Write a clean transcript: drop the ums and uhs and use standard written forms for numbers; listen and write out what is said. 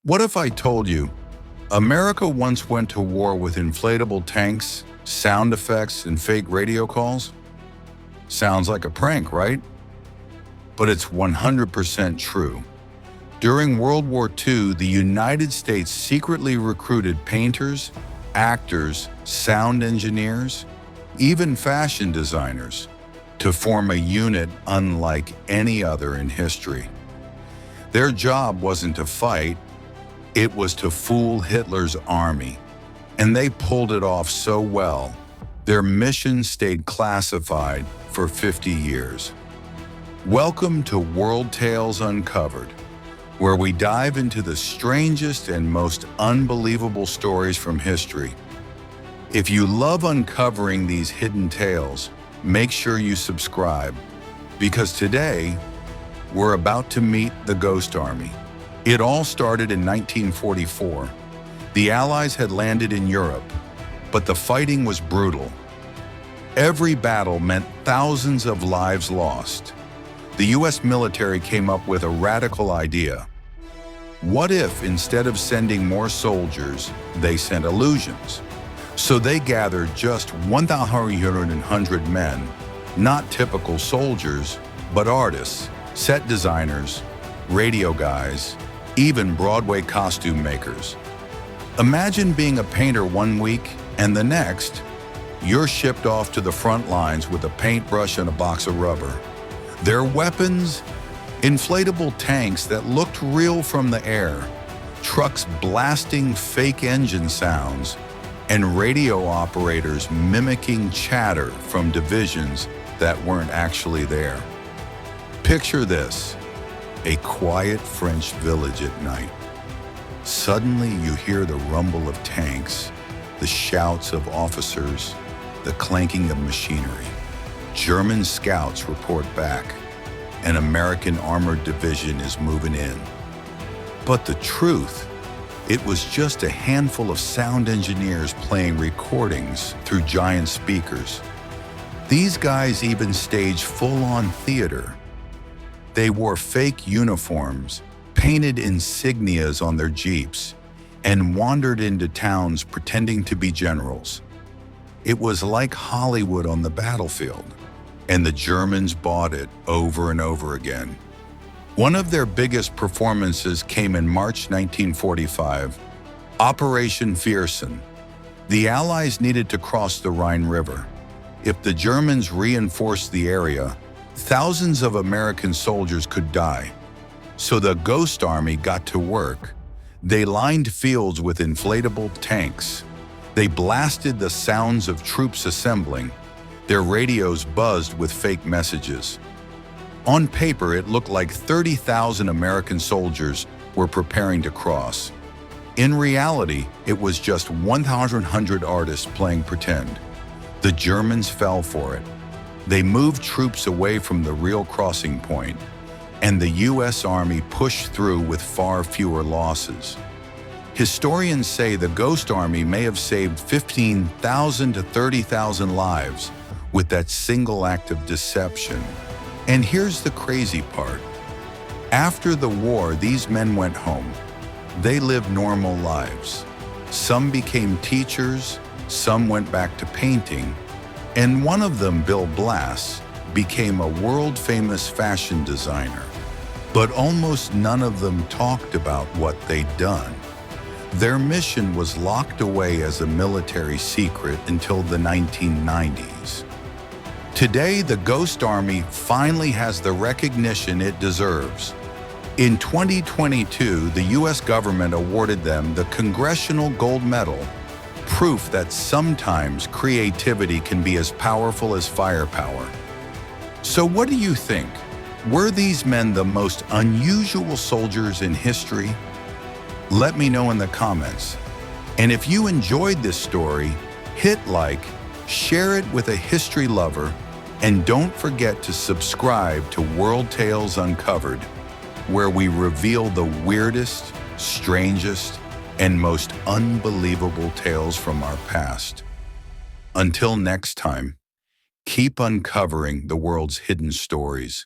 What if I told you America once went to war with inflatable tanks, sound effects, and fake radio calls? Sounds like a prank, right? But it's 100% true. During World War II, the United States secretly recruited painters, actors, sound engineers, even fashion designers to form a unit unlike any other in history. Their job wasn't to fight, it was to fool Hitler's army. And they pulled it off so well, their mission stayed classified for 50 years. Welcome to World Tales Uncovered, where we dive into the strangest and most unbelievable stories from history. If you love uncovering these hidden tales, make sure you subscribe, because today, we're about to meet the Ghost Army. It all started in 1944. The Allies had landed in Europe, but the fighting was brutal. Every battle meant thousands of lives lost. The US military came up with a radical idea. What if, instead of sending more soldiers, they sent illusions? So they gathered just 1,100 men, not typical soldiers, but artists, set designers, radio guys, even Broadway costume makers. Imagine being a painter one week, and the next, you're shipped off to the front lines with a paintbrush and a box of rubber. Their weapons? Inflatable tanks that looked real from the air, trucks blasting fake engine sounds, and radio operators mimicking chatter from divisions that weren't actually there. Picture this, a quiet French village at night. Suddenly you hear the rumble of tanks, the shouts of officers, the clanking of machinery. German scouts report back. An American armored division is moving in. But the truth, it was just a handful of sound engineers playing recordings through giant speakers. These guys even staged full-on theater. They wore fake uniforms, painted insignias on their jeeps, and wandered into towns pretending to be generals. It was like Hollywood on the battlefield, and the Germans bought it over and over again. One of their biggest performances came in March 1945, Operation Viersen. The Allies needed to cross the Rhine River. If the Germans reinforced the area, thousands of American soldiers could die. So the Ghost Army got to work. They lined fields with inflatable tanks. They blasted the sounds of troops assembling. Their radios buzzed with fake messages. On paper, it looked like 30,000 American soldiers were preparing to cross. In reality, it was just 1,100 artists playing pretend. The Germans fell for it. They moved troops away from the real crossing point, and the US Army pushed through with far fewer losses. Historians say the Ghost Army may have saved 15,000 to 30,000 lives with that single act of deception. And here's the crazy part. After the war, these men went home. They lived normal lives. Some became teachers, some went back to painting, and one of them, Bill Blass, became a world-famous fashion designer. But almost none of them talked about what they'd done. Their mission was locked away as a military secret until the 1990s. Today, the Ghost Army finally has the recognition it deserves. In 2022, the US government awarded them the Congressional Gold Medal, proof that sometimes creativity can be as powerful as firepower. So what do you think? Were these men the most unusual soldiers in history? Let me know in the comments. And if you enjoyed this story, hit like, share it with a history lover, and don't forget to subscribe to World Tales Uncovered, where we reveal the weirdest, strangest, and most unbelievable tales from our past. Until next time, keep uncovering the world's hidden stories.